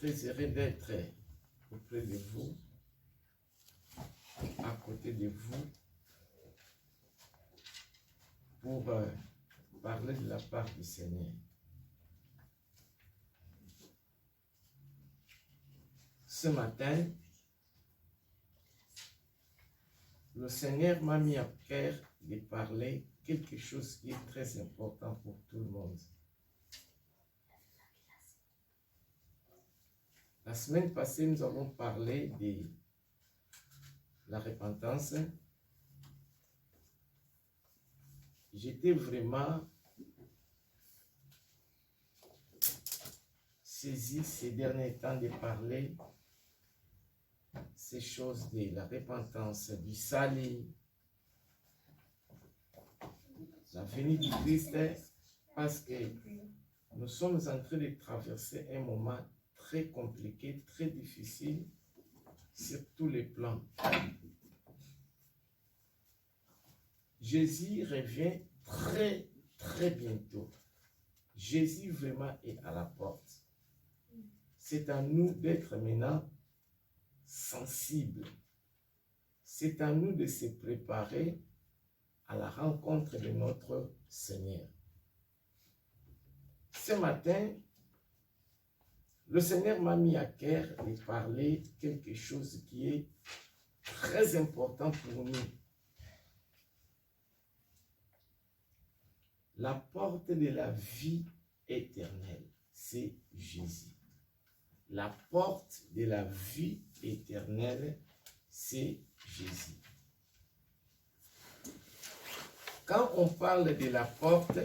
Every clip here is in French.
très heureux d'être auprès de vous, à côté de vous, pour parler de la part du Seigneur. Ce matin, le Seigneur m'a mis à cœur de parler quelque chose qui est très important pour tout le monde. La semaine passée, nous avons parlé de la repentance. J'étais vraiment saisi ces derniers temps de parler ces choses de la repentance, du salut, la venue du Christ, parce que nous sommes en train de traverser un moment très compliqué, très difficile sur tous les plans. Jésus revient très bientôt. Jésus vraiment est à la porte. C'est à nous d'être maintenant sensibles. C'est à nous de se préparer à la rencontre de notre Seigneur. Ce matin, le Seigneur m'a mis à cœur de parler quelque chose qui est très important pour nous. La porte de la vie éternelle, c'est Jésus. La porte de la vie éternelle, c'est Jésus. Quand on parle de la porte,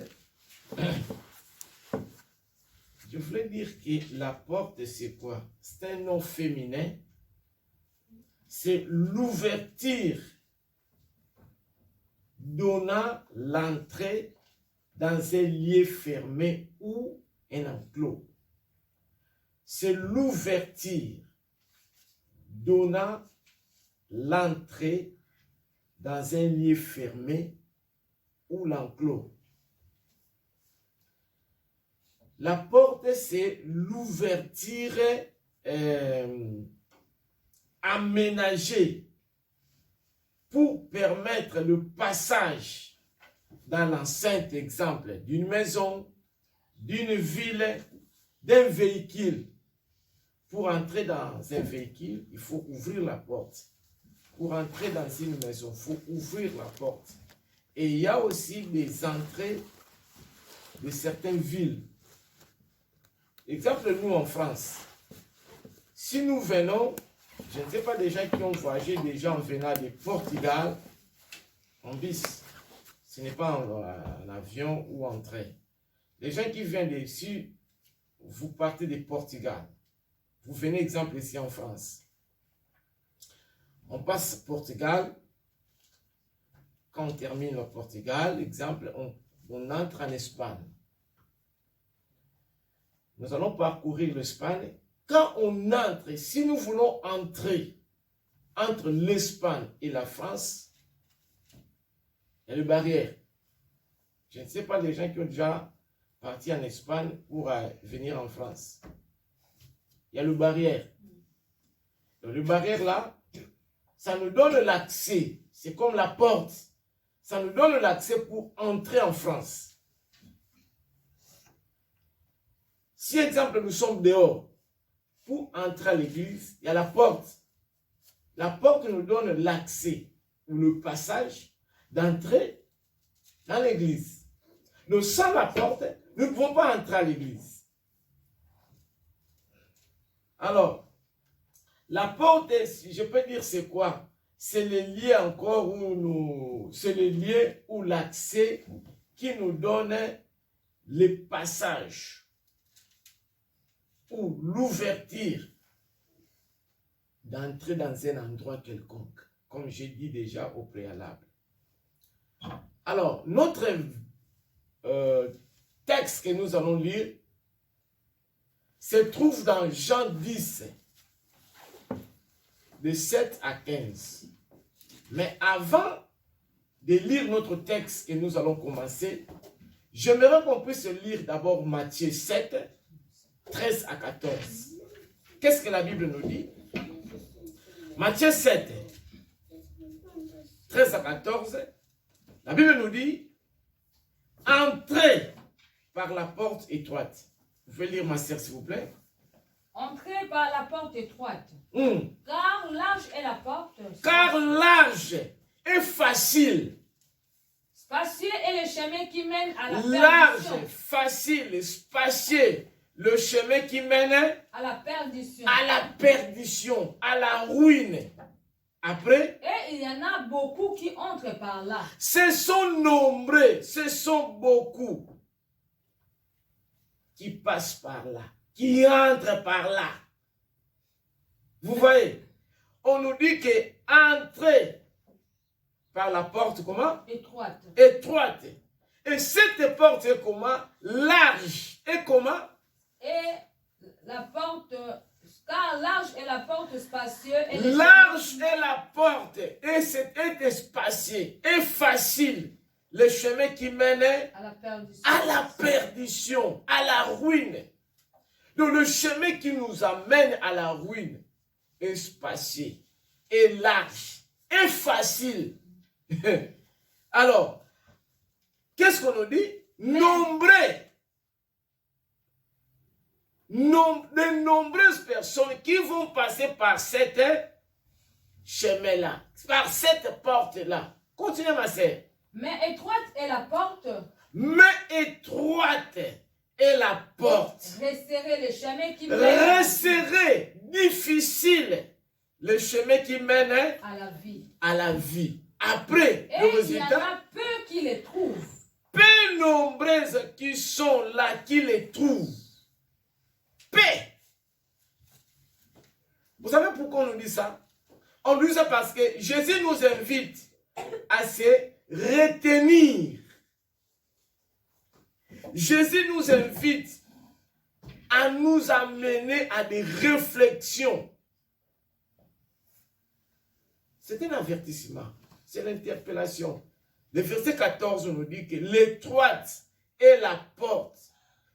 je voulais dire que la porte, c'est quoi? C'est un nom féminin. C'est l'ouverture donnant l'entrée dans un lieu fermé ou un enclos. C'est l'ouverture donnant l'entrée dans un lieu fermé ou l'enclos. La porte, c'est l'ouverture aménagée pour permettre le passage dans l'enceinte, exemple, d'une maison, d'une ville, d'un véhicule. Pour entrer dans un véhicule, il faut ouvrir la porte. Pour entrer dans une maison, il faut ouvrir la porte. Et il y a aussi des entrées de certaines villes. Exemple, nous en France, si nous venons, je ne sais pas des gens qui ont voyagé déjà en venant de Portugal, en bus, ce n'est pas en avion ou en train. Les gens qui viennent d'ici, vous partez de Portugal. Vous venez, exemple, ici en France. On passe Portugal. Quand on termine le Portugal, exemple, on entre en Espagne. Nous allons parcourir l'Espagne. Quand on entre, si nous voulons entrer entre l'Espagne et la France, il y a une barrière. Je ne sais pas les gens qui ont déjà parti en Espagne pour venir en France. Il y a le barrière. Donc, le barrière là, ça nous donne l'accès. C'est comme la porte. Ça nous donne l'accès pour entrer en France. Si, exemple, nous sommes dehors, pour entrer à l'église, il y a la porte. La porte nous donne l'accès ou le passage d'entrer dans l'église. Donc, sans la porte, nous ne pouvons pas entrer à l'église. Alors, la porte, si je peux dire, c'est quoi? C'est le lieu encore où c'est le lieu où l'accès qui nous donne le passage ou l'ouverture d'entrer dans un endroit quelconque, comme j'ai dit déjà au préalable. Alors, notre texte que nous allons lire se trouve dans Jean 10, de 7 à 15. Mais avant de lire notre texte que nous allons commencer, j'aimerais qu'on puisse lire d'abord Matthieu 7, 13 à 14. qu'est-ce que la Bible nous dit? Matthieu 7, 13 à 14, la Bible nous dit, entrez par la porte étroite. Vous pouvez lire, ma sœur, s'il vous plaît. Entrez par la porte étroite, car large est la porte. Car large et facile. Spacieux est le chemin qui mène à la perdition. Large, facile, spacieux. Le chemin qui mène à la perdition. À la perdition, à la ruine. Après, et il y en a beaucoup qui entrent par là. Ce sont nombreux, ce sont beaucoup qui passent par là, qui entrent par là. Vous voyez, on nous dit que entrer par la porte, comment? Étroite. Étroite. Et cette porte est comment? Large. Et comment? Et la porte, car large est la porte spacieuse. Large est la porte et c'est spacieux et facile. Le chemin qui mène à la perdition, à la ruine. Donc le chemin qui nous amène à la ruine est spacieux, est large, est facile. Alors, qu'est-ce qu'on nous dit? Nombreux. De nombreuses personnes qui vont passer par cette chemin-là, par cette porte-là. Continuez, ma sœur. Mais étroite est la porte. Mais étroite est la porte. Resserrez le chemin qui mène. Resserrez, difficile, le chemin qui mène à la vie. À la vie. Après, et le résultat. Il y en a peu qui les trouvent. Peu nombreuses qui sont là, qui les trouvent. Paix. Vous savez pourquoi on nous dit ça? On nous dit ça parce que Jésus nous invite à se retenir. Jésus nous invite à nous amener à des réflexions. C'est un avertissement, c'est l'interpellation. Le verset 14 nous dit que l'étroite est la porte.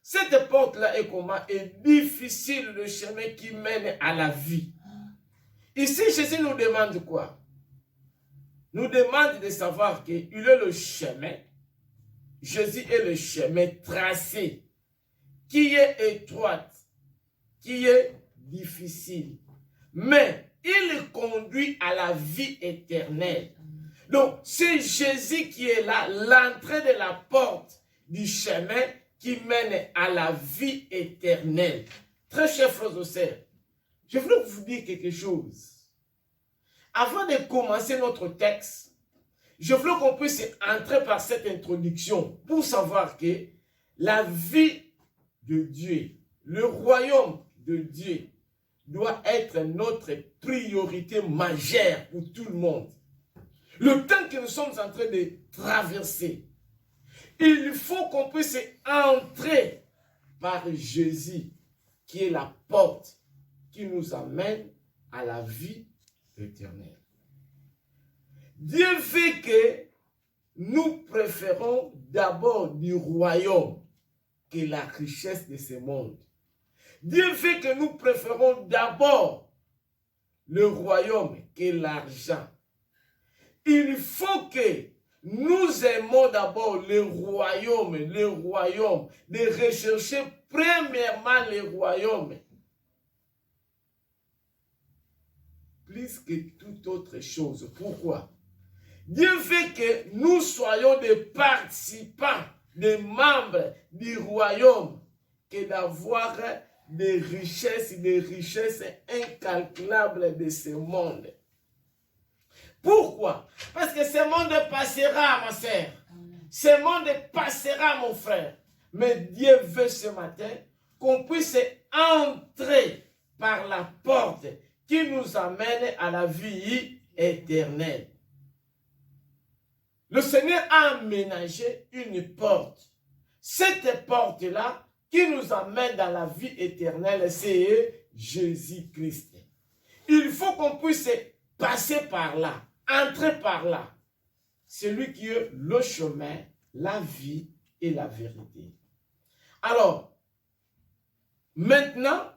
Cette porte-là est comment? Est difficile, le chemin qui mène à la vie. Ici, Jésus nous demande quoi? Nous demande de savoir qu'il est le chemin. Jésus est le chemin tracé, qui est étroite, qui est difficile. Mais il conduit à la vie éternelle. Donc, c'est Jésus qui est là, l'entrée de la porte du chemin qui mène à la vie éternelle. Très chers frères et sœurs, je voulais vous dire quelque chose. Avant de commencer notre texte, je voulais qu'on puisse entrer par cette introduction pour savoir que la vie de Dieu, le royaume de Dieu, doit être notre priorité majeure pour tout le monde. Le temps que nous sommes en train de traverser, il faut qu'on puisse entrer par Jésus, qui est la porte qui nous amène à la vie éternelle. Dieu fait que nous préférons d'abord du royaume que la richesse de ce monde. Dieu fait que nous préférons d'abord le royaume que l'argent. Il faut que nous aimons d'abord le royaume, de rechercher premièrement le royaume, plus que toute autre chose. Pourquoi? Dieu fait que nous soyons des participants, des membres du royaume, que d'avoir des richesses incalculables de ce monde. Pourquoi? Parce que ce monde passera, ma sœur. Ce monde passera, mon frère. Mais Dieu veut ce matin qu'on puisse entrer par la porte qui nous amène à la vie éternelle. Le Seigneur a aménagé une porte. Cette porte-là qui nous amène dans la vie éternelle, c'est Jésus-Christ. Il faut qu'on puisse passer par là, entrer par là. C'est lui qui est le chemin, la vie et la vérité. Alors, maintenant,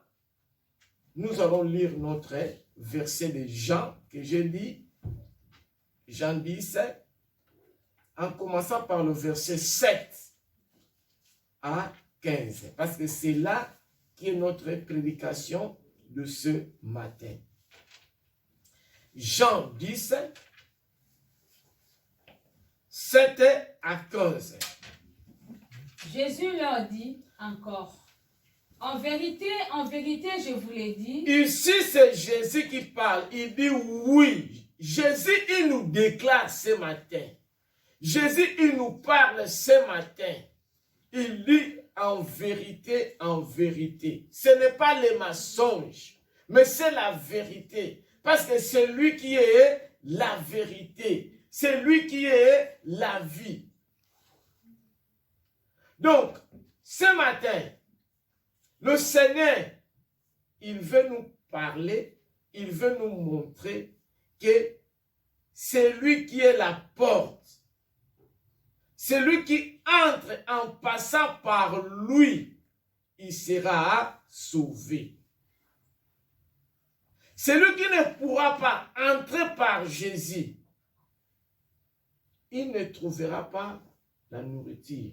nous allons lire notre verset de Jean, que j'ai dit, Jean 10, en commençant par le verset 7 à 15, parce que c'est là qui est notre prédication de ce matin. Jean 10, 7 à 15. Jésus leur dit encore, en vérité, je vous l'ai dit. Ici, c'est Jésus qui parle. Il dit oui. Jésus, il nous déclare ce matin. Jésus, il nous parle ce matin. Il dit en vérité, en vérité. Ce n'est pas les mensonges, mais c'est la vérité. Parce que c'est lui qui est la vérité. C'est lui qui est la vie. Donc, ce matin, le Seigneur, il veut nous parler, il veut nous montrer que c'est lui qui est la porte. C'est lui qui entre en passant par lui, il sera sauvé. Celui qui ne pourra pas entrer par Jésus, il ne trouvera pas la nourriture.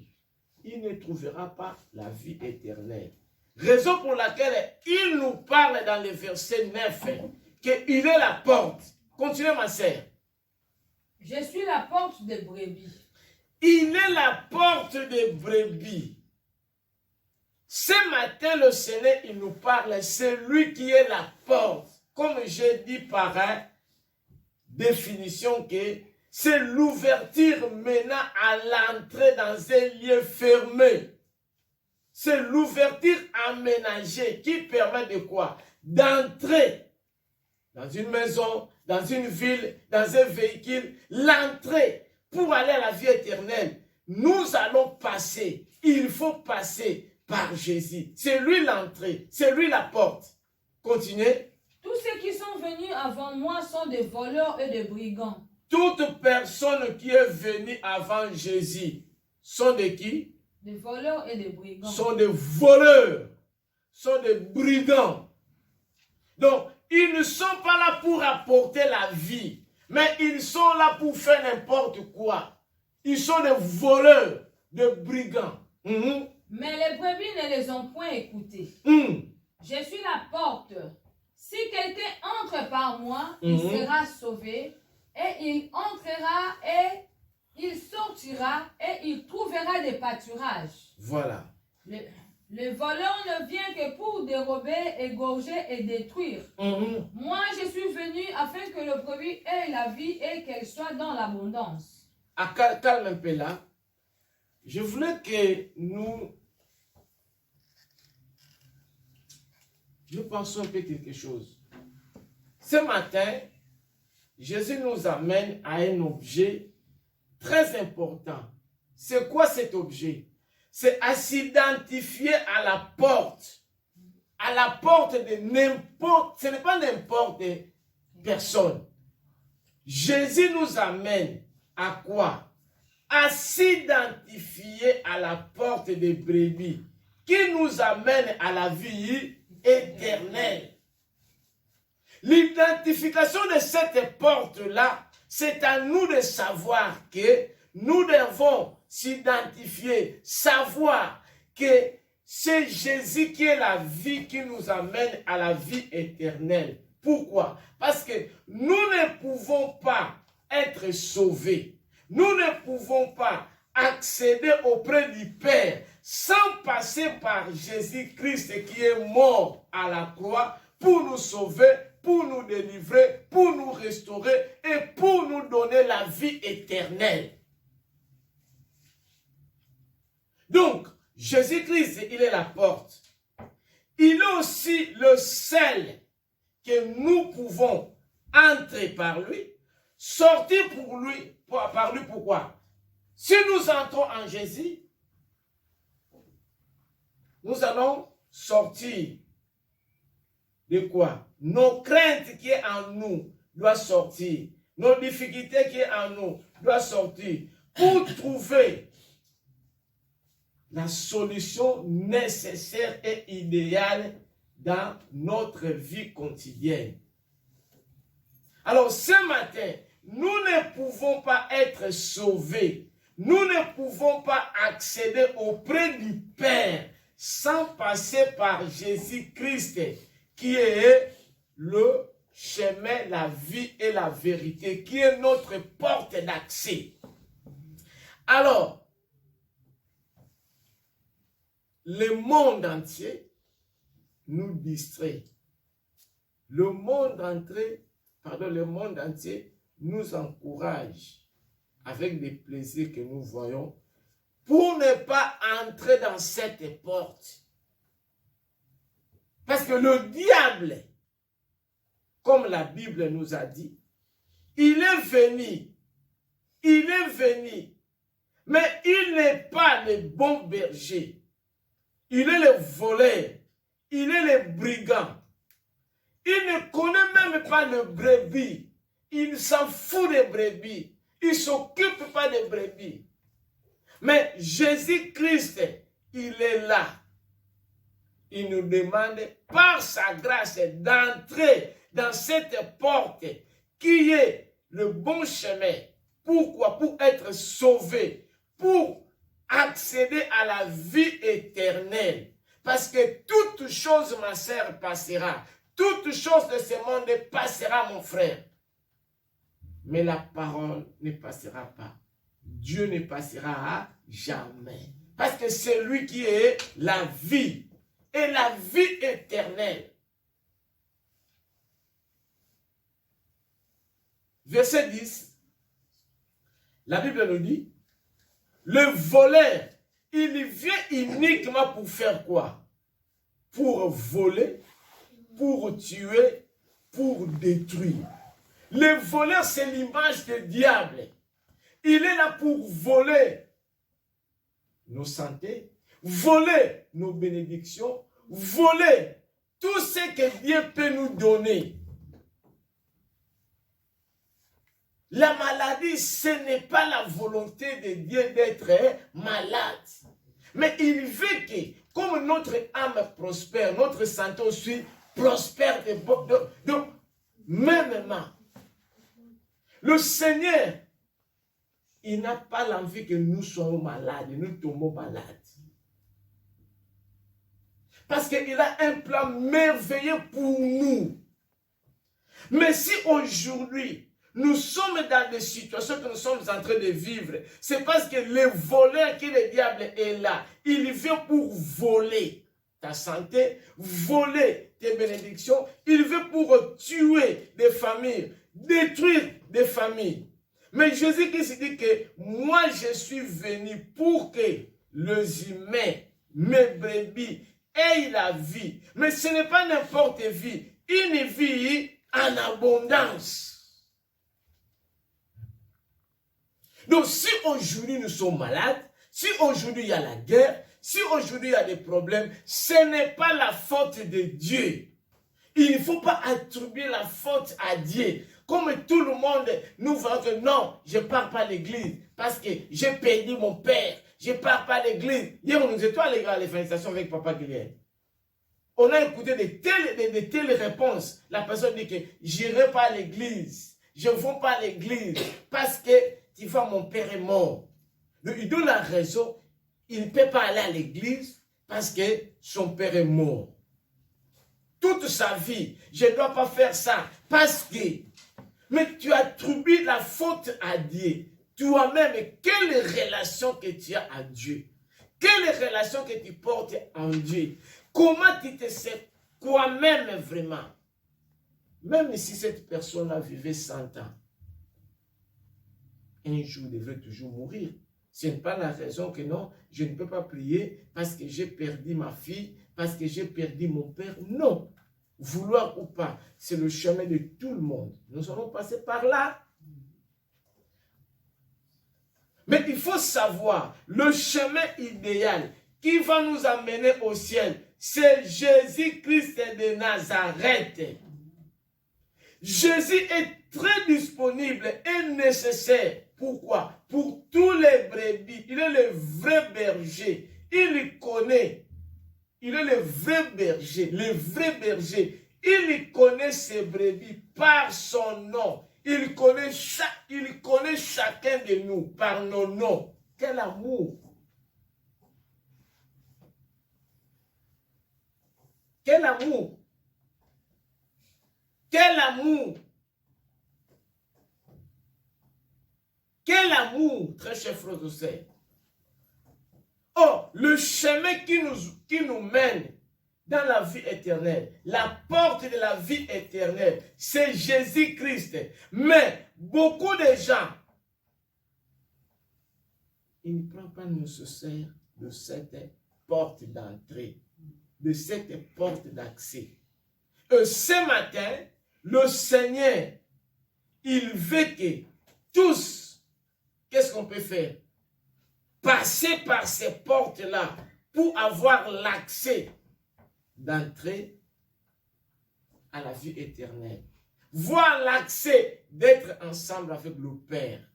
Il ne trouvera pas la vie éternelle. Raison pour laquelle il nous parle dans le verset 9 qu'il est la porte. Continuez ma sœur. Je suis la porte des brebis. Il est la porte des brebis. Ce matin, le Seigneur, il nous parle, c'est lui qui est la porte. Comme j'ai dit par définition que c'est l'ouverture menant à l'entrée dans un lieu fermé. C'est l'ouverture aménagée qui permet de quoi? D'entrer dans une maison, dans une ville, dans un véhicule. L'entrée pour aller à la vie éternelle. Nous allons passer. Il faut passer par Jésus. C'est lui l'entrée. C'est lui la porte. Continuez. Tous ceux qui sont venus avant moi sont des voleurs et des brigands. Toute personne qui est venue avant Jésus sont des qui? Des voleurs et des brigands. Sont des voleurs, sont des brigands. Donc, ils ne sont pas là pour apporter la vie, mais ils sont là pour faire n'importe quoi. Ils sont des voleurs, des brigands. Mais les brebis ne les ont point écoutés. Je suis la porte. Si quelqu'un entre par moi, il sera sauvé, et il entrera et il sortira et il trouvera des pâturages. Voilà. Le voleur ne vient que pour dérober, égorger et détruire. Moi, je suis venu afin que le brebis ait la vie et qu'elle soit dans l'abondance. Calme un peu là. Je voulais que nous pensions un peu quelque chose. Ce matin, Jésus nous amène à un objet très important. C'est quoi cet objet? C'est à s'identifier à la porte. À la porte de n'importe, ce n'est pas n'importe personne. Jésus nous amène à quoi? À s'identifier à la porte des brebis qui nous amène à la vie éternelle. L'identification de cette porte-là, c'est à nous de savoir que nous devons s'identifier, savoir que c'est Jésus qui est la vie qui nous amène à la vie éternelle. Pourquoi? Parce que nous ne pouvons pas être sauvés. Nous ne pouvons pas accéder auprès du Père sans passer par Jésus-Christ qui est mort à la croix pour nous sauver, pour nous délivrer, pour nous restaurer et pour nous donner la vie éternelle. Donc, Jésus-Christ, il est la porte. Il est aussi le seul que nous pouvons entrer par lui, sortir par lui, pourquoi? Si nous entrons en Jésus, nous allons sortir de quoi? Nos craintes qui est en nous doivent sortir. Nos difficultés qui est en nous doivent sortir pour trouver la solution nécessaire et idéale dans notre vie quotidienne. Alors ce matin, nous ne pouvons pas être sauvés. Nous ne pouvons pas accéder auprès du Père sans passer par Jésus-Christ, qui est le chemin, la vie et la vérité, qui est notre porte d'accès. Alors, le monde entier nous distrait. Le monde entier nous encourage avec des plaisirs que nous voyons pour ne pas entrer dans cette porte. Parce que le diable, comme la Bible nous a dit, il est venu, mais il n'est pas le bon berger. Il est le voleur, il est le brigand. Il ne connaît même pas le brebis. Il s'en fout des brebis. Il ne s'occupe pas des brebis. Mais Jésus-Christ, il est là. Il nous demande par sa grâce d'entrer dans cette porte qui est le bon chemin. Pourquoi? Pour être sauvé, pour accéder à la vie éternelle. Parce que toute chose, ma sœur, passera. Toute chose de ce monde passera, mon frère. Mais la parole ne passera pas. Dieu ne passera à jamais. Parce que c'est lui qui est la vie. Et la vie éternelle. Verset 10. La Bible nous dit, le voleur, il vient uniquement pour faire quoi? Pour voler, pour tuer, pour détruire. Le voleur, c'est l'image du diable. Il est là pour voler nos santé, voler nos bénédictions, voler tout ce que Dieu peut nous donner. La maladie, ce n'est pas la volonté de Dieu d'être malade. Mais il veut que, comme notre âme prospère, notre santé aussi prospère de mêmement. Le Seigneur, il n'a pas l'envie que nous soyons malades, nous tombons malades. Parce qu'il a un plan merveilleux pour nous. Mais si aujourd'hui, nous sommes dans des situations que nous sommes en train de vivre, c'est parce que le voleur qui le diable est là. Il vient pour voler ta santé, voler tes bénédictions. Il veut pour tuer des familles, détruire des familles. Mais Jésus-Christ dit que moi je suis venu pour que les humains, mes brebis, aient la vie. Mais ce n'est pas n'importe vie, une vie en abondance. Donc si aujourd'hui nous sommes malades, si aujourd'hui il y a la guerre, si aujourd'hui il y a des problèmes, ce n'est pas la faute de Dieu. Il ne faut pas attribuer la faute à Dieu. Comme tout le monde, nous voyons que non, je ne pars pas à l'église parce que j'ai perdu mon père. Je ne pars pas à l'église. Hier, on nous était à l'église à les félicitations avec Papa Guilherme. On a écouté de telles réponses. La personne dit que je n'irai pas à l'église. Je ne vais pas à l'église parce que tu vois, mon père est mort. Donc, il donne la raison. Il ne peut pas aller à l'église parce que son père est mort. Toute sa vie, je ne dois pas faire ça parce que... Mais tu attribues la faute à Dieu. Toi-même, quelle relation que tu as à Dieu? Quelle relation que tu portes en Dieu? Comment tu te sais toi-même vraiment? Même si cette personne-là vivait 100 ans, un jour devrait toujours mourir. Ce n'est pas la raison que non, je ne peux pas prier parce que j'ai perdu ma fille, parce que j'ai perdu mon père. Non. Vouloir ou pas, c'est le chemin de tout le monde. Nous allons passer par là. Mais il faut savoir, le chemin idéal qui va nous amener au ciel, c'est Jésus-Christ de Nazareth. Jésus est très disponible et nécessaire. Pourquoi? Pour tous les brebis. Il est le vrai berger. Il connaît il est le vrai berger, le vrai berger. Il connaît ses brebis par son nom. Il connaît chacun de nous par nos noms. Quel amour! Quel amour! Quel amour! Quel amour, très cher frère et sœur. Oh, le chemin qui nous mène dans la vie éternelle, la porte de la vie éternelle, c'est Jésus-Christ. Mais beaucoup de gens, ils ne prennent pas nécessaire de cette porte d'entrée, de cette porte d'accès. Et ce matin, le Seigneur, il veut que tous, qu'est-ce qu'on peut faire? Passer par ces portes-là pour avoir l'accès d'entrer à la vie éternelle. Voir l'accès d'être ensemble avec le Père.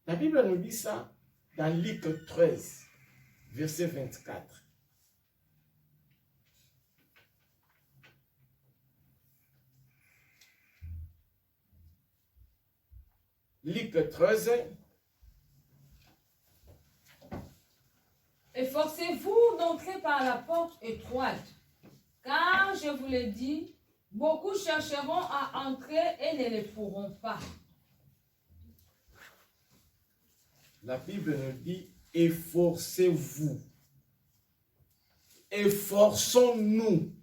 La Bible nous dit ça dans Luc 13, verset 24. Luc 13. Efforcez-vous d'entrer par la porte étroite, car je vous le dis, beaucoup chercheront à entrer et ne le pourront pas. La Bible nous dit, efforcez-vous. Efforçons-nous.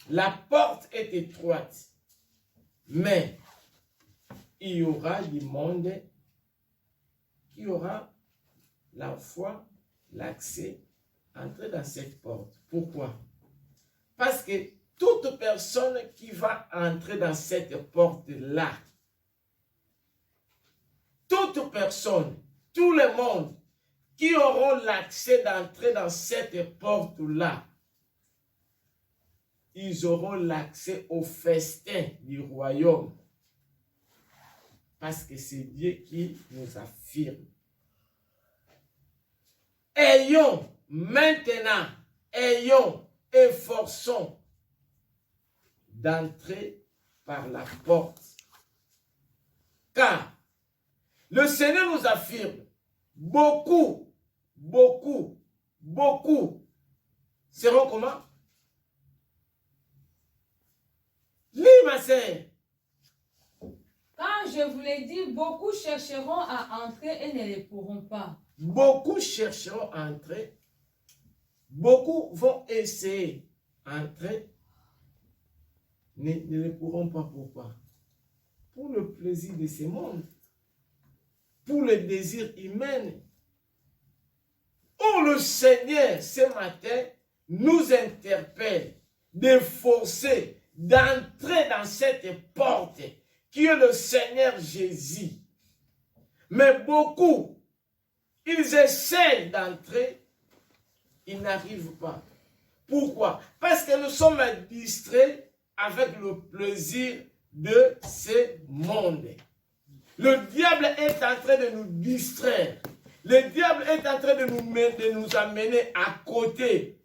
La porte est étroite, mais il y aura du monde qui aura la foi, l'accès, entrer dans cette porte. Pourquoi? Parce que toute personne qui va entrer dans cette porte-là, toute personne, tout le monde qui auront l'accès d'entrer dans cette porte-là, ils auront l'accès au festin du royaume. Parce que c'est Dieu qui nous affirme. Efforçons d'entrer par la porte. Car le Seigneur nous affirme, beaucoup seront comment? Lis ma sœur. Quand je vous l'ai dit, beaucoup chercheront à entrer et ne le pourront pas. Beaucoup chercheront à entrer. Beaucoup vont essayer d'entrer. Ne le pourront pas. Pourquoi? Pour le plaisir de ce monde. Pour le désir humain. Oh, le Seigneur, ce matin, nous interpelle de forcer, d'entrer dans cette porte qui est le Seigneur Jésus. Mais beaucoup, ils essaient d'entrer, ils n'arrivent pas. Pourquoi? Parce que nous sommes distraits avec le plaisir de ce monde. Le diable est en train de nous distraire. Le diable est en train de nous amener à côté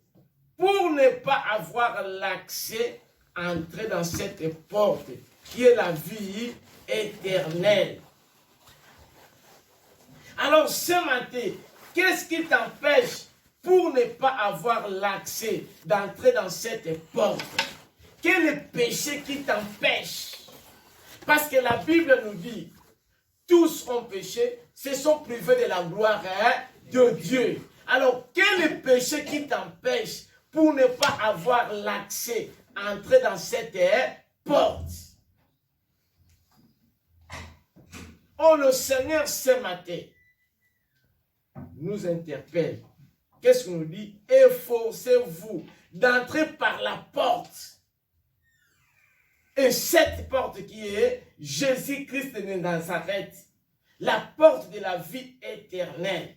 pour ne pas avoir l'accès à entrer dans cette porte qui est la vie éternelle. Alors ce matin, qu'est-ce qui t'empêche pour ne pas avoir l'accès d'entrer dans cette porte? Quel est le péché qui t'empêche? Parce que la Bible nous dit, tous ont péché, se sont privés de la gloire de Dieu. Alors, quel est le péché qui t'empêche pour ne pas avoir l'accès à entrer dans cette porte? Oh, le Seigneur, ce matin, nous interpelle. Qu'est-ce qu'il nous dit? Efforcez-vous d'entrer par la porte. Et cette porte qui est Jésus-Christ de Nazareth, la porte de la vie éternelle.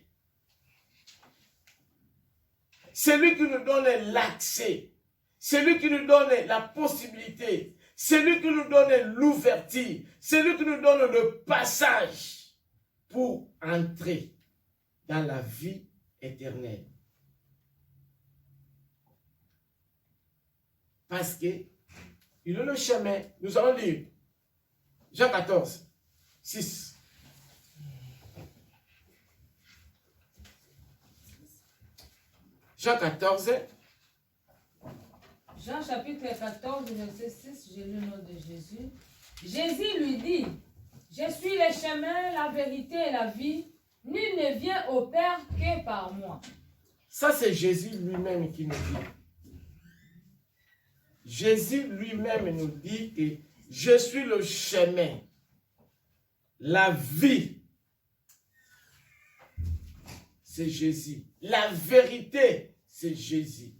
C'est lui qui nous donne l'accès, c'est lui qui nous donne la possibilité, c'est lui qui nous donne l'ouverture, c'est lui qui nous donne le passage pour entrer dans la vie éternelle. Parce que il est le chemin. Nous allons lire Jean 14, 6. Jean 14. Jean chapitre 14, verset 6, j'ai lu le nom de Jésus. Jésus lui dit, je suis le chemin, la vérité et la vie. Nul ne vient au Père que par moi. Ça, c'est Jésus lui-même qui nous dit. Jésus lui-même nous dit que je suis le chemin, la vie. C'est Jésus. La vérité, c'est Jésus.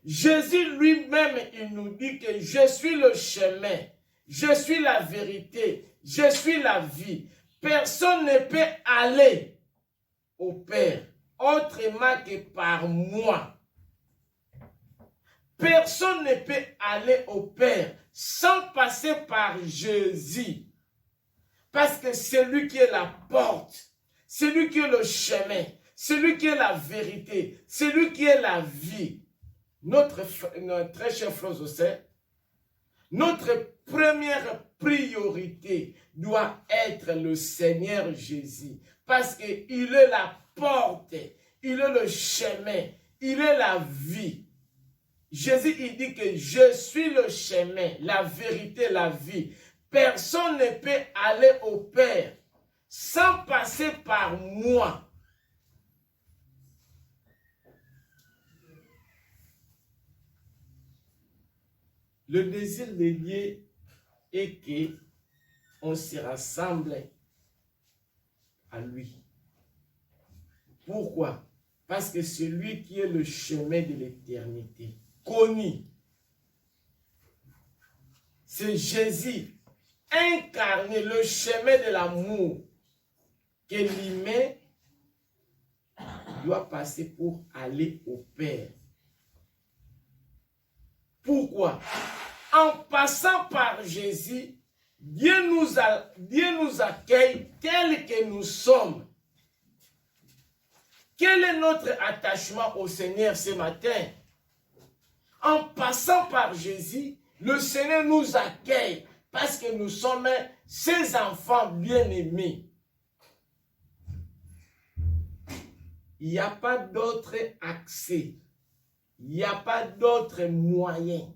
Jésus lui-même, il nous dit que je suis le chemin, je suis la vérité, je suis la vie. Personne ne peut aller au Père autrement que par moi. Personne ne peut aller au Père sans passer par Jésus. Parce que c'est lui qui est la porte, c'est lui qui est le chemin, c'est lui qui est la vérité, c'est lui qui est la vie. Notre très cher frère Joseph, notre première priorité doit être le Seigneur Jésus. Parce qu'il est la porte, il est le chemin, il est la vie. Jésus, il dit que je suis le chemin, la vérité, la vie. Personne ne peut aller au Père sans passer par moi. Le désir de Dieu est qu'on se rassemble à lui. Pourquoi? Parce que c'est lui qui est le chemin de l'éternité, connu. C'est Jésus incarné, le chemin de l'amour que l'humain doit passer pour aller au Père. Pourquoi? En passant par Jésus, Dieu nous accueille tel que nous sommes. Quel est notre attachement au Seigneur ce matin? En passant par Jésus, le Seigneur nous accueille parce que nous sommes ses enfants bien-aimés. Il n'y a pas d'autre accès. Il n'y a pas d'autre moyen.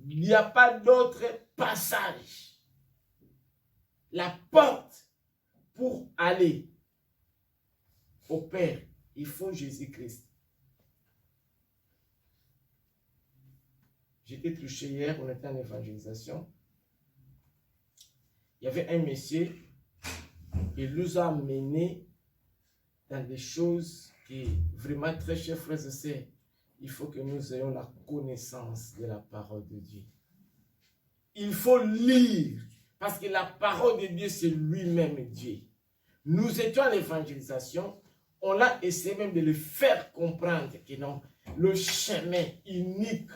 Il n'y a pas d'autre passage. La porte pour aller au Père, il faut Jésus-Christ. J'étais touché hier, on était en évangélisation. Il y avait un monsieur, il nous a menés dans des choses qui, vraiment très chers frères et sœurs, il faut que nous ayons la connaissance de la parole de Dieu. Il faut lire, parce que la parole de Dieu, c'est lui-même Dieu. Nous étions à l'évangélisation, on a essayé même de le faire comprendre que non, le chemin unique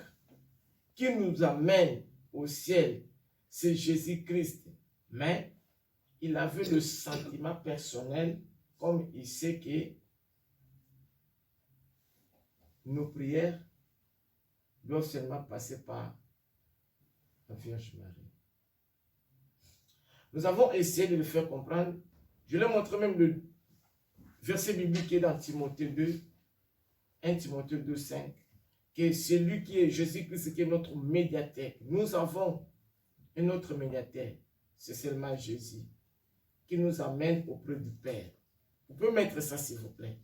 qui nous amène au ciel, c'est Jésus-Christ. Mais il avait le sentiment personnel, comme il sait que nos prières doivent seulement passer par la Vierge Marie. Nous avons essayé de le faire comprendre. Je lui ai montré même le verset biblique qui est dans Timothée 2, 1 Timothée 2, 5, que c'est lui qui est Jésus-Christ, qui est notre médiateur. Nous avons un autre médiateur, c'est seulement Jésus, qui nous amène auprès du Père. Vous pouvez mettre ça s'il vous plaît.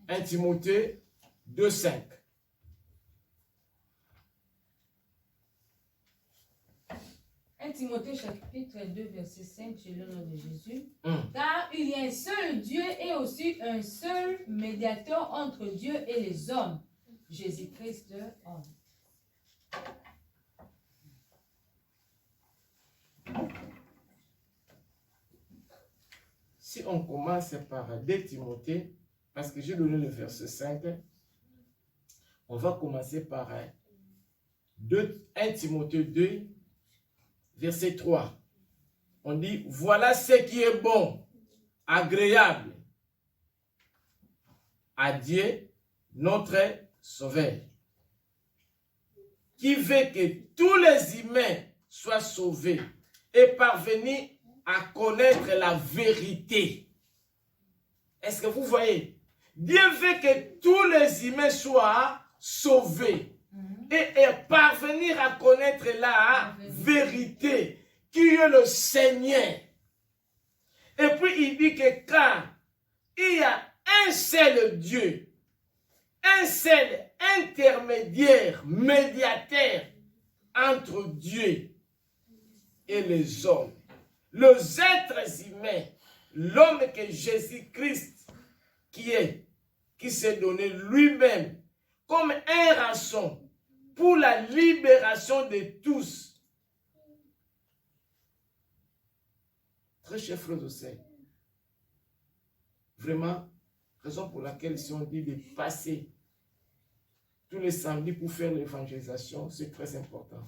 1 Timothée 2, 5. Timothée chapitre 2 verset 5, j'ai le nom de Jésus. Car il y a un seul Dieu et aussi un seul médiateur entre Dieu et les hommes, Jésus-Christ homme. Si on commence par 2 Timothée, parce que j'ai donné le verset 5, on va commencer par 1 Timothée 2, verset 3. On dit, voilà ce qui est bon, agréable à Dieu, notre Sauveur. qui veut que tous les humains soient sauvés et parvenir à connaître la vérité. Est-ce que vous voyez? Dieu veut que tous les humains soient sauvés et parvenir à connaître la vérité qui est le Seigneur. Et puis il dit que quand il y a un seul Dieu, un seul intermédiaire, médiateur entre Dieu et les hommes, les êtres humains, l'homme que Jésus-Christ qui s'est donné lui-même comme un rançon pour la libération de tous. Très chers frères et sœurs, vraiment, raison pour laquelle si on dit de passer tous les samedis pour faire l'évangélisation, c'est très important.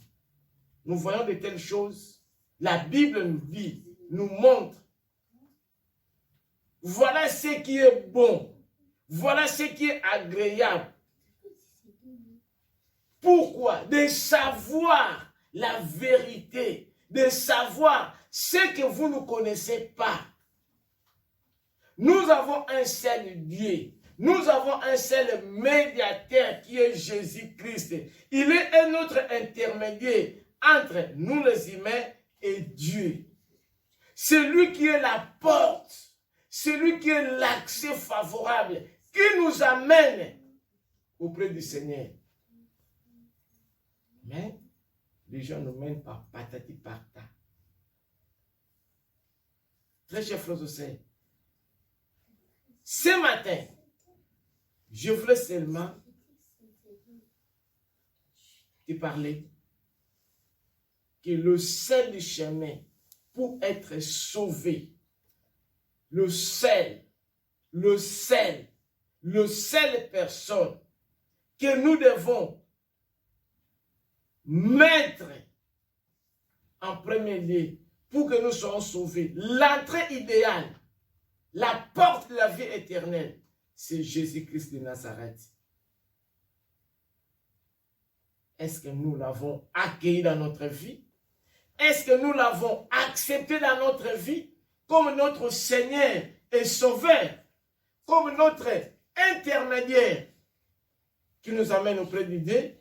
Nous voyons de telles choses, la Bible nous dit, nous montre, voilà ce qui est bon, voilà ce qui est agréable. Pourquoi? De savoir la vérité, de savoir ce que vous ne connaissez pas. Nous avons un seul Dieu. Nous avons un seul médiateur qui est Jésus-Christ. Il est un autre intermédiaire entre nous les humains et Dieu. C'est lui qui est la porte. C'est lui qui est l'accès favorable qui nous amène auprès du Seigneur. Mais les gens nous mènent par patati patata. Très chers frères et sœurs, ce matin, je voulais seulement te parler que le seul chemin pour être sauvé, le seul personne que nous devons mettre en premier lieu pour que nous soyons sauvés, l'entrée idéale, la porte de la vie éternelle, c'est Jésus-Christ de Nazareth. Est-ce que nous l'avons accueilli dans notre vie? Est-ce que nous l'avons accepté dans notre vie comme notre Seigneur et Sauveur, comme notre intermédiaire qui nous amène auprès de Dieu?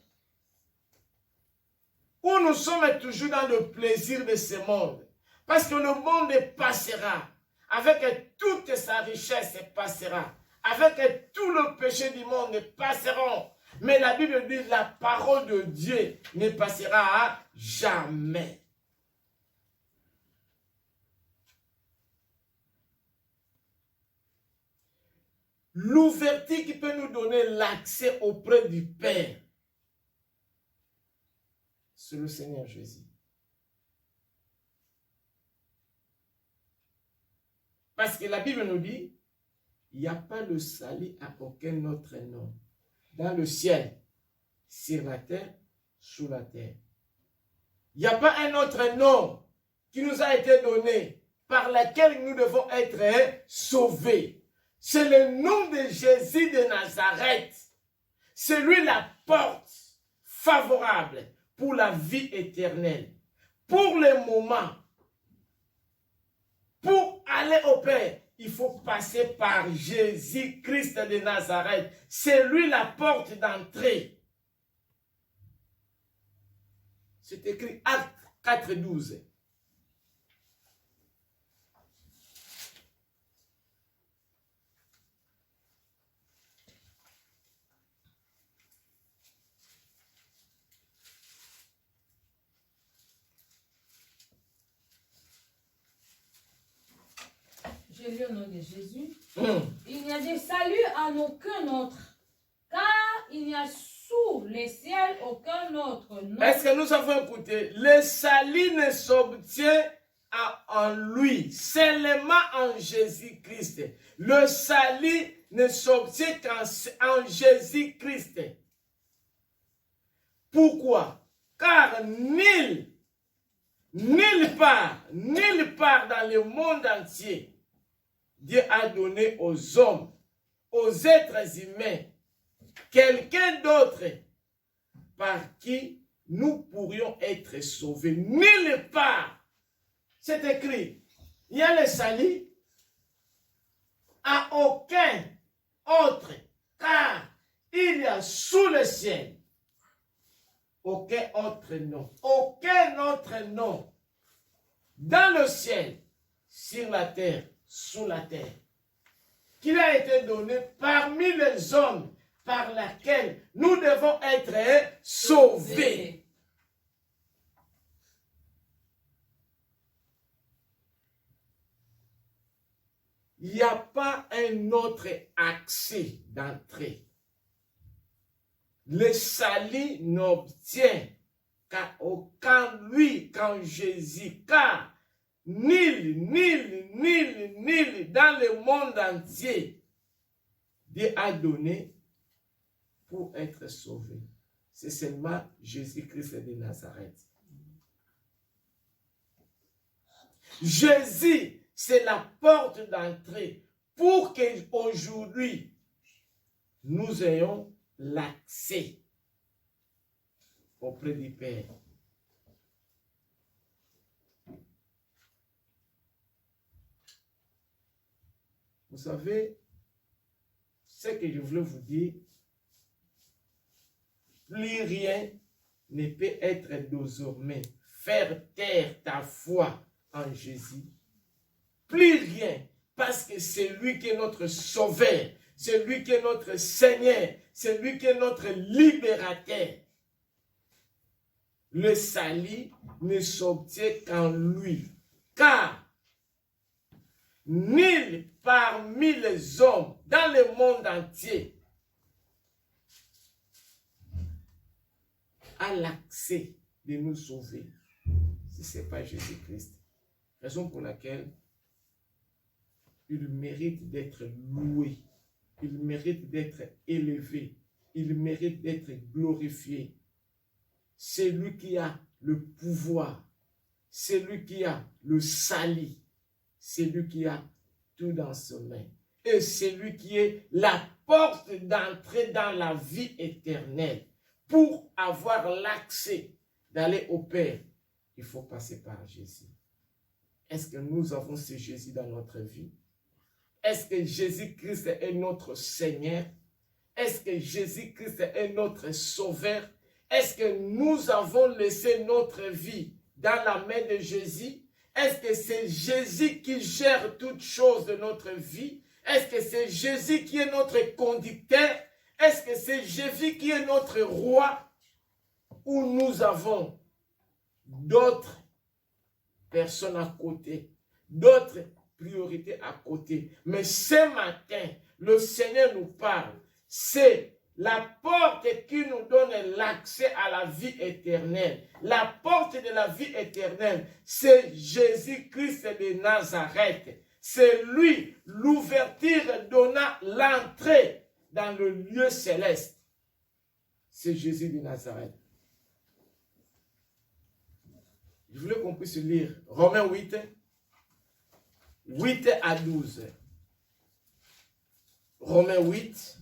Ou nous sommes toujours dans le plaisir de ce monde? Parce que le monde passera, avec toute sa richesse passera, avec tout le péché du monde passeront. Mais la Bible dit la parole de Dieu ne passera à jamais. L'ouverture qui peut nous donner l'accès auprès du Père, c'est le Seigneur Jésus. Parce que la Bible nous dit, il n'y a pas de salut à aucun autre nom. Dans le ciel, sur la terre, sous la terre. Il n'y a pas un autre nom qui nous a été donné par lequel nous devons être sauvés. C'est le nom de Jésus de Nazareth. C'est lui la porte favorable pour la vie éternelle. Pour le moment, pour aller au Père, il faut passer par Jésus-Christ de Nazareth. C'est lui la porte d'entrée. C'est écrit Actes 4, 12. Je lis au nom de Jésus. Il n'y a de salut en aucun autre, car il n'y a sous les ciels aucun autre nom. Est-ce que nous avons écouté? Le salut ne s'obtient en lui, seulement en Jésus-Christ. Le salut ne s'obtient qu'en Jésus-Christ. Pourquoi? Car nulle part dans le monde entier, Dieu a donné aux hommes, aux êtres humains, quelqu'un d'autre par qui nous pourrions être sauvés. Nulle part. C'est écrit. Il y a le salut à aucun autre, car il y a sous le ciel aucun autre nom, dans le ciel, sur la terre, sous la terre, qu'il a été donné parmi les hommes par laquelle nous devons être sauvés. Il n'y a pas un autre accès d'entrée. Le salut n'obtient qu'en lui, qu'en Jésus, car nul dans le monde entier Dieu a donné pour être sauvé. C'est seulement Jésus-Christ de Nazareth. Jésus, c'est la porte d'entrée pour qu'aujourd'hui, nous ayons l'accès auprès du Père. Vous savez, ce que je voulais vous dire, plus rien ne peut être désormais faire taire ta foi en Jésus. Plus rien, parce que c'est lui qui est notre sauveur, c'est lui qui est notre Seigneur, c'est lui qui est notre libérateur. Le salut ne s'obtient qu'en lui, car nul parmi les hommes dans le monde entier a l'accès de nous sauver si ce n'est pas Jésus-Christ. Raison pour laquelle il mérite d'être loué, il mérite d'être élevé, il mérite d'être glorifié. C'est lui qui a le pouvoir, c'est lui qui a le salut, c'est lui qui a tout dans ses mains. Et c'est lui qui est la porte d'entrée dans la vie éternelle. Pour avoir l'accès d'aller au Père, il faut passer par Jésus. Est-ce que nous avons ce Jésus dans notre vie? Est-ce que Jésus-Christ est notre Seigneur? Est-ce que Jésus-Christ est notre Sauveur? Est-ce que nous avons laissé notre vie dans la main de Jésus? Est-ce que c'est Jésus qui gère toutes choses de notre vie? Est-ce que c'est Jésus qui est notre conducteur? Est-ce que c'est Jésus qui est notre roi? Ou nous avons d'autres personnes à côté, d'autres priorités à côté? Mais ce matin, le Seigneur nous parle. C'est la porte qui nous donne l'accès à la vie éternelle. La porte de la vie éternelle, c'est Jésus-Christ de Nazareth. C'est lui, l'ouverture donnant l'entrée dans le lieu céleste. C'est Jésus de Nazareth. Je voulais qu'on puisse lire Romains 8, 8 à 12. Romains 8.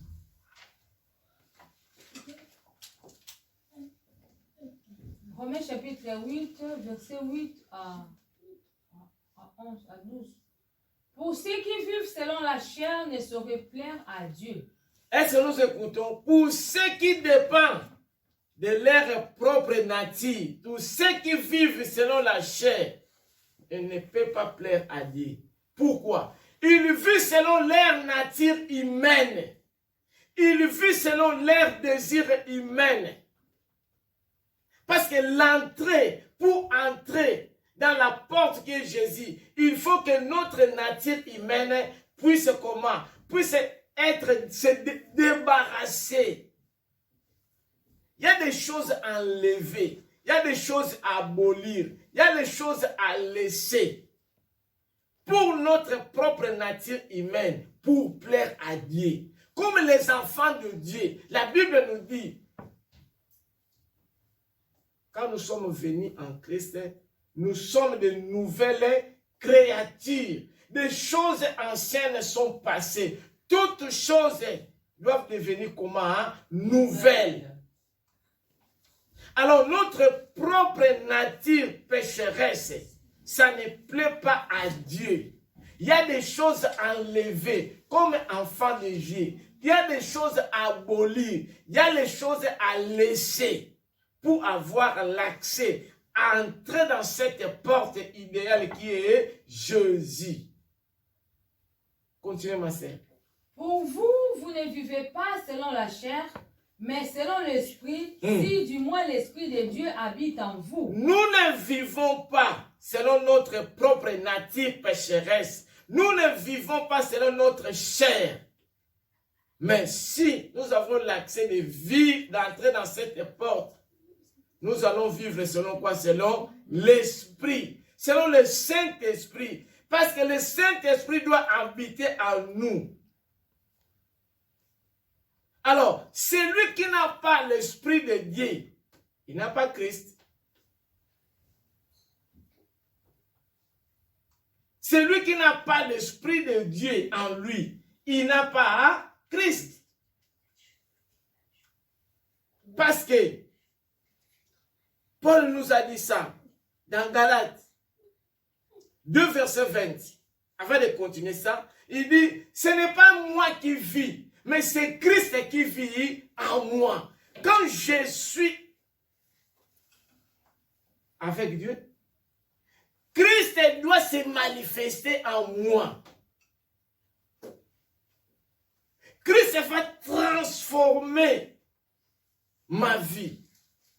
Romains chapitre 8, verset 8 à 11, à 12. Pour ceux qui vivent selon la chair ne sauraient plaire à Dieu. Est-ce que nous écoutons? Pour ceux qui dépendent de leur propre nature, tous ceux qui vivent selon la chair, ils ne peuvent pas plaire à Dieu. Pourquoi? Ils vivent selon leur nature humaine. Ils vivent selon leur désir humain. Parce que l'entrée, pour entrer dans la porte qui est Jésus, il faut que notre nature humaine puisse comment? Puisse se débarrasser. Il y a des choses à enlever, il y a des choses à abolir, il y a des choses à laisser. Pour notre propre nature humaine, pour plaire à Dieu. Comme les enfants de Dieu, la Bible nous dit, quand nous sommes venus en Christ, nous sommes de nouvelles créatures. Des choses anciennes sont passées. Toutes choses doivent devenir comment? Nouvelles. Alors notre propre nature pécheresse, ça ne plaît pas à Dieu. Il y a des choses à enlever, comme enfant de Dieu. Il y a des choses à abolir. Il y a des choses à laisser pour avoir l'accès à entrer dans cette porte idéale qui est Jésus. Continuez, ma sœur. Pour vous, vous ne vivez pas selon la chair, mais selon l'esprit, si du moins l'esprit de Dieu habite en vous. Nous ne vivons pas selon notre propre nature pécheresse. Nous ne vivons pas selon notre chair. Mais si nous avons l'accès de vivre, d'entrer dans cette porte, nous allons vivre selon quoi? Selon l'Esprit. Selon le Saint-Esprit. Parce que le Saint-Esprit doit habiter en nous. Alors, celui qui n'a pas l'Esprit de Dieu, il n'a pas Christ. Celui qui n'a pas l'Esprit de Dieu en lui, il n'a pas Christ. Parce que Paul nous a dit ça dans Galates 2, verset 20. Avant de continuer ça, il dit, ce n'est pas moi qui vis, mais c'est Christ qui vit en moi. Quand je suis avec Dieu, Christ doit se manifester en moi. Christ va transformer ma vie.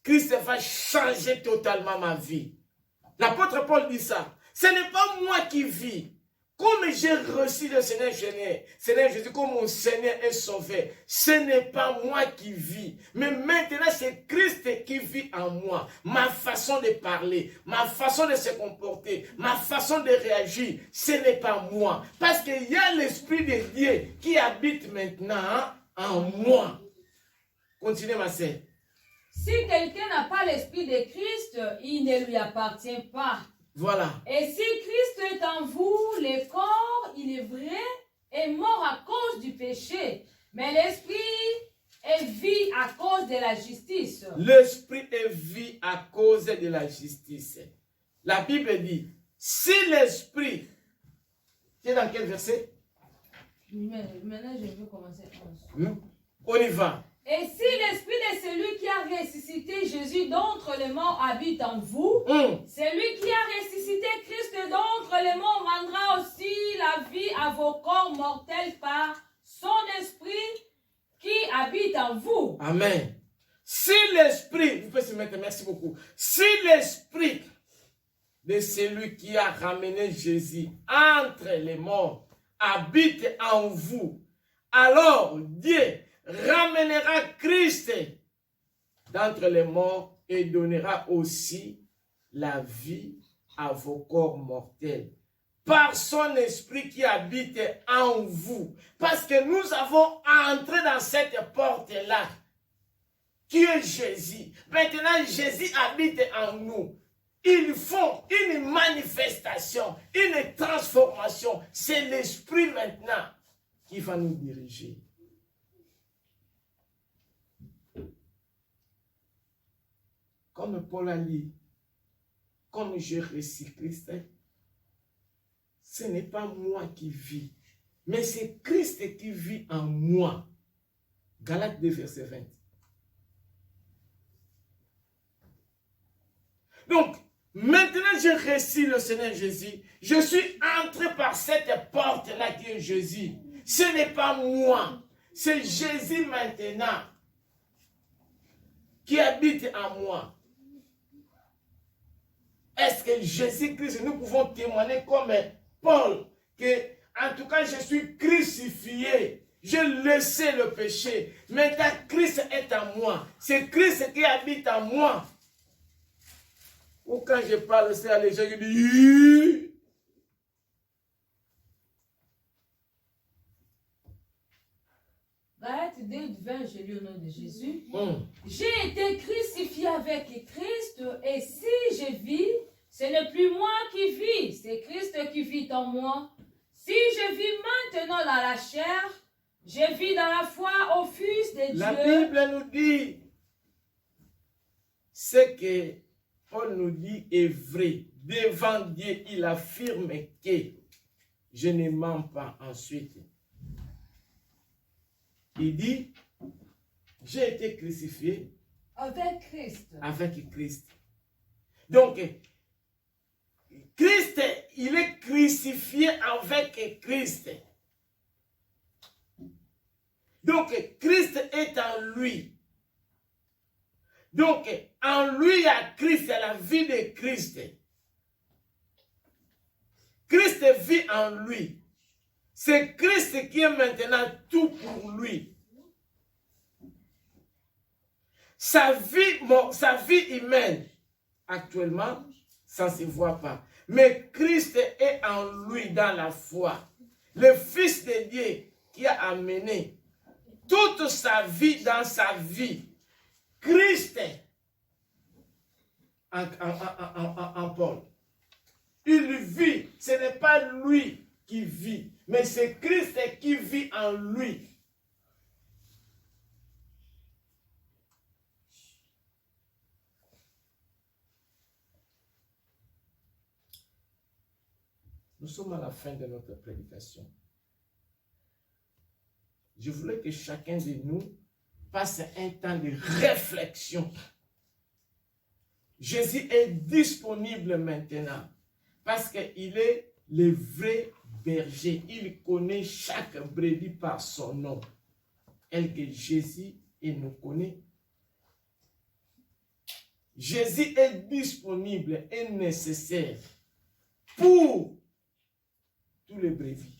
Christ va changer totalement ma vie. L'apôtre Paul dit ça. Ce n'est pas moi qui vis. Comme j'ai reçu le Seigneur Jésus comme mon Seigneur est sauvé, ce n'est pas moi qui vis. Mais maintenant, c'est Christ qui vit en moi. Ma façon de parler, ma façon de se comporter, ma façon de réagir, ce n'est pas moi. Parce qu'il y a l'Esprit de Dieu qui habite maintenant en moi. Continuez, ma sœur. Si quelqu'un n'a pas l'Esprit de Christ, il ne lui appartient pas. Voilà. Et si Christ est en vous, le corps, il est vrai, est mort à cause du péché, mais l'esprit est vie à cause de la justice. L'esprit est vie à cause de la justice. La Bible dit, si l'esprit... Tu es dans quel verset? Maintenant, je veux commencer. On y va. Et si l'esprit de celui qui a ressuscité Jésus d'entre les morts habite en vous, celui qui a ressuscité Christ d'entre les morts rendra aussi la vie à vos corps mortels par son esprit qui habite en vous. Amen. Si l'esprit, vous pouvez se mettre, merci beaucoup. Si l'esprit de celui qui a ramené Jésus entre les morts habite en vous, alors Dieu ramènera Christ d'entre les morts et donnera aussi la vie à vos corps mortels par son esprit qui habite en vous. Parce que nous avons entré dans cette porte-là qui est Jésus. Maintenant, Jésus habite en nous. Ils font une manifestation, une transformation. C'est l'esprit maintenant qui va nous diriger. Comme Paul a dit, comme j'ai reçu Christ, ce n'est pas moi qui vis, mais c'est Christ qui vit en moi. Galates 2, verset 20. Donc, maintenant j'ai reçu le Seigneur Jésus, je suis entré par cette porte-là qui est Jésus. Ce n'est pas moi, c'est Jésus maintenant qui habite en moi. Est-ce que Jésus-Christ, nous pouvons témoigner comme Paul, que en tout cas je suis crucifié, j'ai laissé le péché, maintenant Christ est en moi, c'est Christ qui habite en moi. Ou quand je parle ça, les gens disent, Galates 2, 20, je lis au nom de Jésus. J'ai été crucifié avec Christ, et si je vis, ce n'est plus moi qui vis, c'est Christ qui vit en moi. Si je vis maintenant dans la chair, je vis dans la foi au Fils de Dieu. La Bible nous dit, ce que Paul nous dit est vrai. Devant Dieu, il affirme que je ne mens pas. Ensuite, il dit, j'ai été crucifié avec Christ. Avec Christ. Donc, Christ, il est crucifié avec Christ. Donc, Christ est en lui. Donc, en lui, il y a Christ, il y a la vie de Christ. Christ vit en lui. C'est Christ qui est maintenant tout pour lui. Sa vie humaine, actuellement, ça ne se voit pas. Mais Christ est en lui dans la foi. Le Fils de Dieu qui a amené toute sa vie dans sa vie. Christ en Paul. Il vit. Ce n'est pas lui qui vit, mais c'est Christ qui vit en lui. Nous sommes à la fin de notre prédication. Je voulais que chacun de nous passe un temps de réflexion. Jésus est disponible maintenant parce qu'il est le vrai berger. Il connaît chaque brebis par son nom. Elle que Jésus nous connaît. Jésus est disponible et nécessaire pour tous les brebis.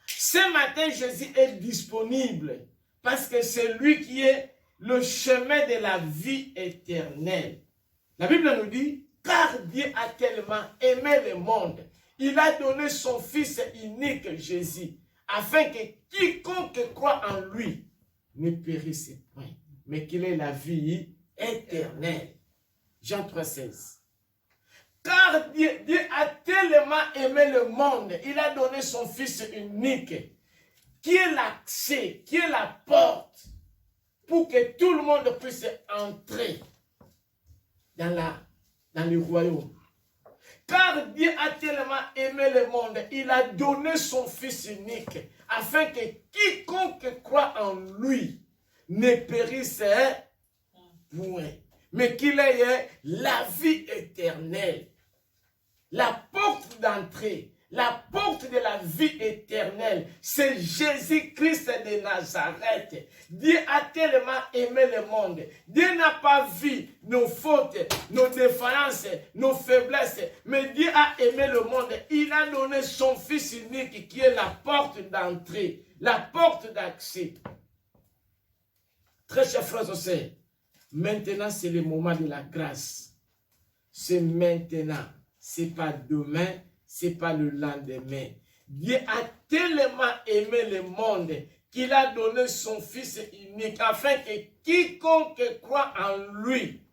Ce matin, Jésus est disponible parce que c'est lui qui est le chemin de la vie éternelle. La Bible nous dit, car Dieu a tellement aimé le monde, il a donné son Fils unique, Jésus, afin que quiconque croit en lui ne périsse point, mais qu'il ait la vie éternelle. Jean 3,16. Car Dieu a tellement aimé le monde, il a donné son Fils unique, qui est l'accès, qui est la porte, pour que tout le monde puisse entrer dans le royaume. Car Dieu a tellement aimé le monde, il a donné son Fils unique, afin que quiconque croit en lui ne périsse point, mais qu'il ait la vie éternelle. La porte d'entrée, la porte de la vie éternelle, c'est Jésus-Christ de Nazareth. Dieu a tellement aimé le monde. Dieu n'a pas vu nos fautes, nos défaillances, nos faiblesses, mais Dieu a aimé le monde. Il a donné son Fils unique qui est la porte d'entrée, la porte d'accès. Très chers frères et sœurs, maintenant c'est le moment de la grâce. C'est maintenant. Ce n'est pas demain, ce n'est pas le lendemain. Dieu a tellement aimé le monde qu'il a donné son Fils unique afin que quiconque croit en lui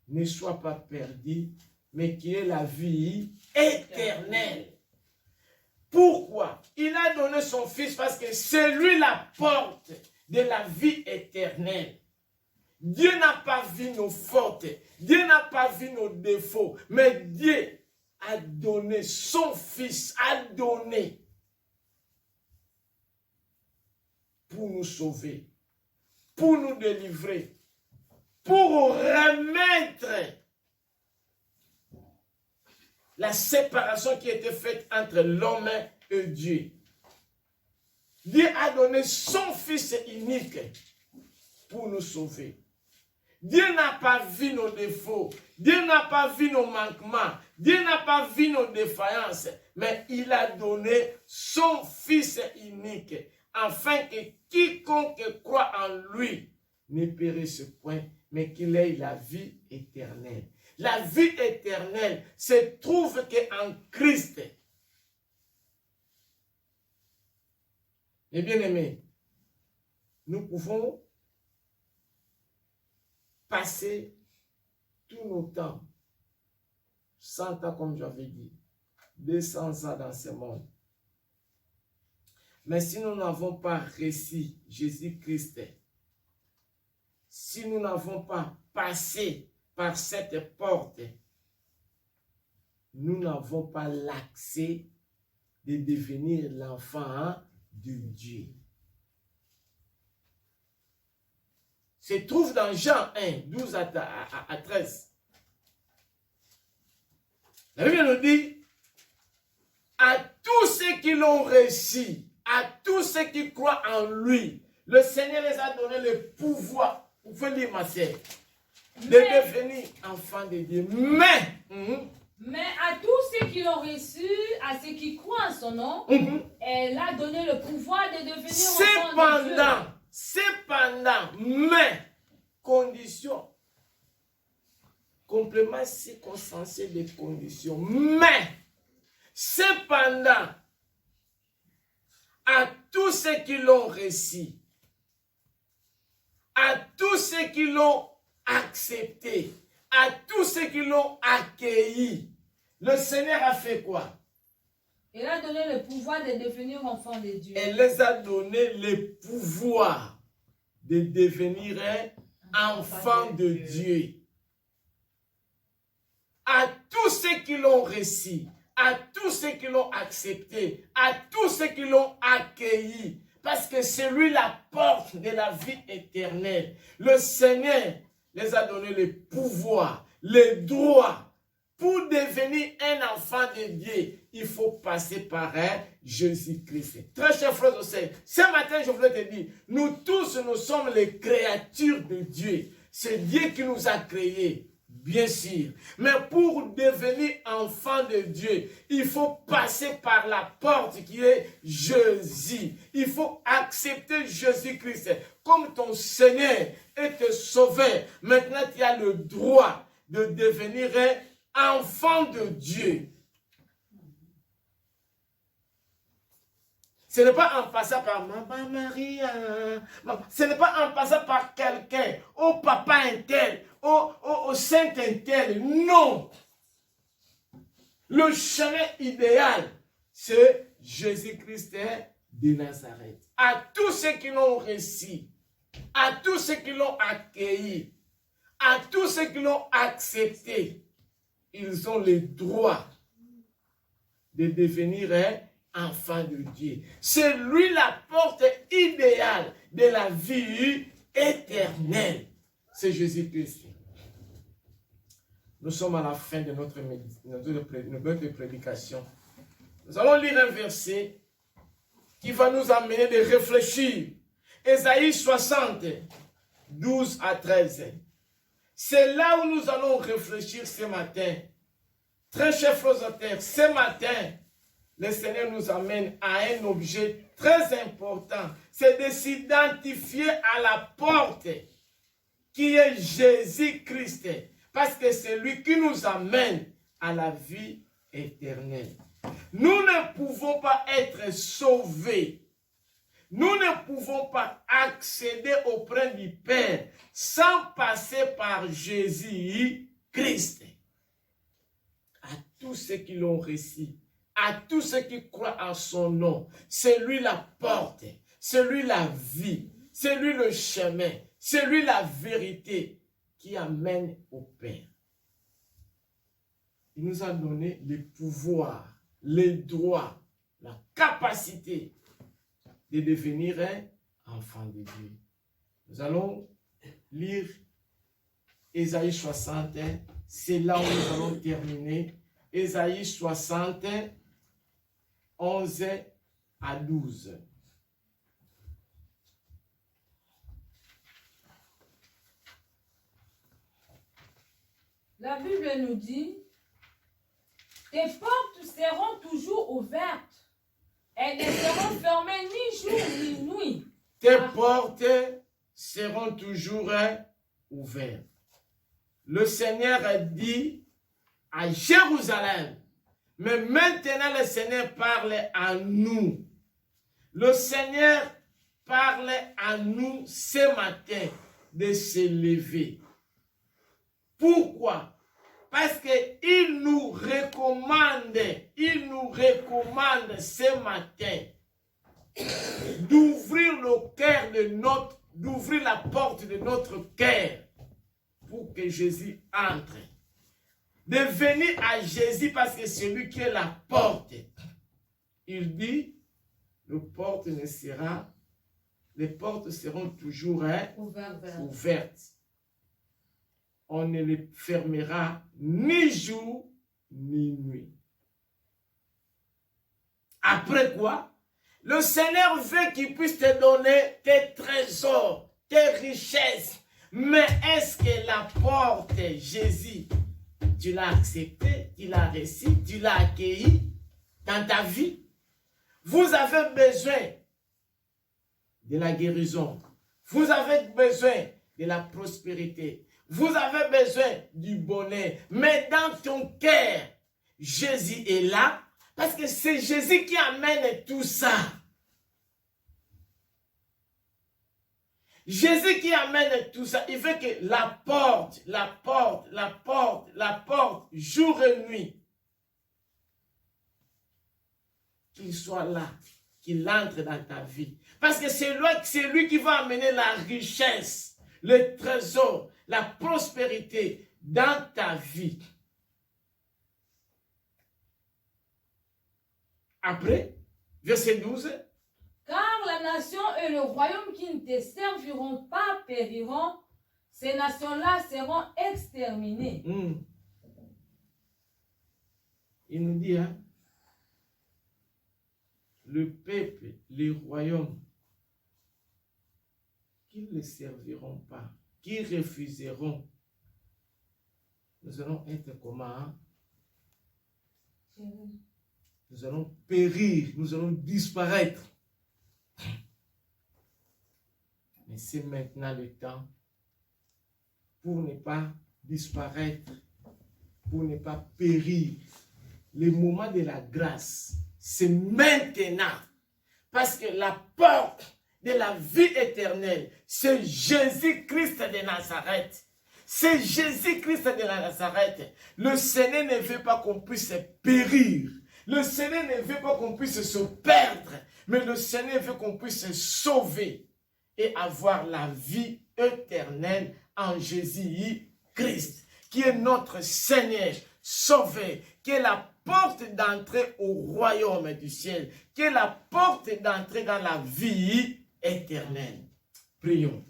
ne soit pas perdu, mais qu'il ait la vie éternelle. Pourquoi? Il a donné son Fils parce que c'est lui la porte de la vie éternelle. Dieu n'a pas vu nos fautes, Dieu n'a pas vu nos défauts, mais Dieu a donné son Fils, a donné pour nous sauver, pour nous délivrer, pour remettre la séparation qui était faite entre l'homme et Dieu. Dieu a donné son Fils unique pour nous sauver. Dieu n'a pas vu nos défauts, Dieu n'a pas vu nos manquements, Dieu n'a pas vu nos défaillances, mais il a donné son Fils unique, afin que quiconque croit en lui ne périsse point, mais qu'il ait la vie éternelle. La vie éternelle se trouve qu'en Christ. Mes bien-aimés, nous pouvons passer tous nos temps, 100 ans comme j'avais dit, 200 ans dans ce monde. Mais si nous n'avons pas reçu Jésus-Christ si nous n'avons pas passé par cette porte, nous n'avons pas l'accès de devenir l'enfant de Dieu. Se trouve dans Jean 1, 12 à 13. La Bible nous dit, à tous ceux qui l'ont reçu, à tous ceux qui croient en lui, le Seigneur les a donné le pouvoir, vous pouvez lire ma sœur, de devenir enfants de Dieu. Mais à tous ceux qui l'ont reçu, à ceux qui croient en son nom, elle a donné le pouvoir de devenir enfants de Dieu. Cependant, mais, condition, complément circonstanciel des conditions, mais, cependant, à tous ceux qui l'ont reçu, à tous ceux qui l'ont accepté, à tous ceux qui l'ont accueilli, le Seigneur a fait quoi? Il a donné le pouvoir de devenir enfant de Dieu. Elle les a donné le pouvoir de devenir enfants de Dieu. À tous ceux qui l'ont reçu, à tous ceux qui l'ont accepté, à tous ceux qui l'ont accueilli, parce que c'est lui la porte de la vie éternelle. Le Seigneur les a donné le pouvoir, le droit. Pour devenir un enfant de Dieu, il faut passer par Jésus-Christ. Très chers frères et sœurs, ce matin, je voulais te dire, nous tous, nous sommes les créatures de Dieu. C'est Dieu qui nous a créés, bien sûr. Mais pour devenir enfant de Dieu, il faut passer par la porte qui est Jésus. Il faut accepter Jésus-Christ comme ton Seigneur et te sauver. Maintenant, tu as le droit de devenir enfant de Dieu. Ce n'est pas en passant par Maman Maria. Ce n'est pas en passant par quelqu'un. Oh papa un tel. Oh saint un tel. Non. Le chemin idéal, c'est Jésus-Christ de Nazareth. À tous ceux qui l'ont reçu, à tous ceux qui l'ont accueilli, à tous ceux qui l'ont accepté, ils ont le droit de devenir enfants de Dieu. C'est lui la porte idéale de la vie éternelle. C'est Jésus-Christ. Nous sommes à la fin de notre prédication. Nous allons lire un verset qui va nous amener de réfléchir. Ésaïe 60, 12 à 13. C'est là où nous allons réfléchir ce matin. Très chers frères et sœurs, ce matin, le Seigneur nous amène à un objet très important. C'est de s'identifier à la porte qui est Jésus-Christ. Parce que c'est lui qui nous amène à la vie éternelle. Nous ne pouvons pas être sauvés. Nous ne pouvons pas accéder auprès du Père sans passer par Jésus-Christ. À tous ceux qui l'ont reçu, à tous ceux qui croient en son nom, c'est lui la porte, c'est lui la vie, c'est lui le chemin, c'est lui la vérité qui amène au Père. Il nous a donné le pouvoir, les droits, la capacité de devenir un enfant de Dieu. Nous allons lire Ésaïe 60, c'est là où nous allons terminer. Ésaïe 60, 11 à 12. La Bible nous dit, tes portes seront toujours ouvertes. Elles ne seront fermées ni jour ni nuit. Tes portes seront toujours ouvertes. Le Seigneur a dit à Jérusalem, mais maintenant le Seigneur parle à nous. Le Seigneur parle à nous ce matin de se lever. Pourquoi? Parce qu'il nous recommande ce matin d'ouvrir le cœur de notre d'ouvrir la porte de notre cœur pour que Jésus entre. De venir à Jésus parce que c'est lui qui est la porte. Il dit, les portes seront toujours ouvertes. On ne les fermera ni jour ni nuit. Après quoi? Le Seigneur veut qu'il puisse te donner tes trésors, tes richesses. Mais est-ce que la porte, Jésus, tu l'as accepté, tu l'as reçu, tu l'as accueilli dans ta vie? Vous avez besoin de la guérison. Vous avez besoin de la prospérité. Vous avez besoin du bonheur. Mais dans ton cœur, Jésus est là. Parce que c'est Jésus qui amène tout ça. Jésus qui amène tout ça. Il veut que la porte, jour et nuit, qu'il soit là, qu'il entre dans ta vie. Parce que c'est lui qui va amener la richesse, le trésor, la prospérité dans ta vie. Après, verset 12. Car la nation et le royaume qui ne te serviront pas périront, ces nations-là seront exterminées. Il nous dit, hein, le peuple, les royaumes, qui ne serviront pas, qui refuseront, nous allons être comment? Nous allons périr, nous allons disparaître. Mais c'est maintenant le temps pour ne pas disparaître, pour ne pas périr. Le moment de la grâce, c'est maintenant. Parce que la porte de la vie éternelle, c'est Jésus-Christ de Nazareth. C'est Jésus-Christ de Nazareth. Le Seigneur ne veut pas qu'on puisse périr. Le Seigneur ne veut pas qu'on puisse se perdre, mais le Seigneur veut qu'on puisse se sauver et avoir la vie éternelle en Jésus-Christ, qui est notre Seigneur sauvé, qui est la porte d'entrée au royaume du ciel, qui est la porte d'entrée dans la vie éternelle. Prions.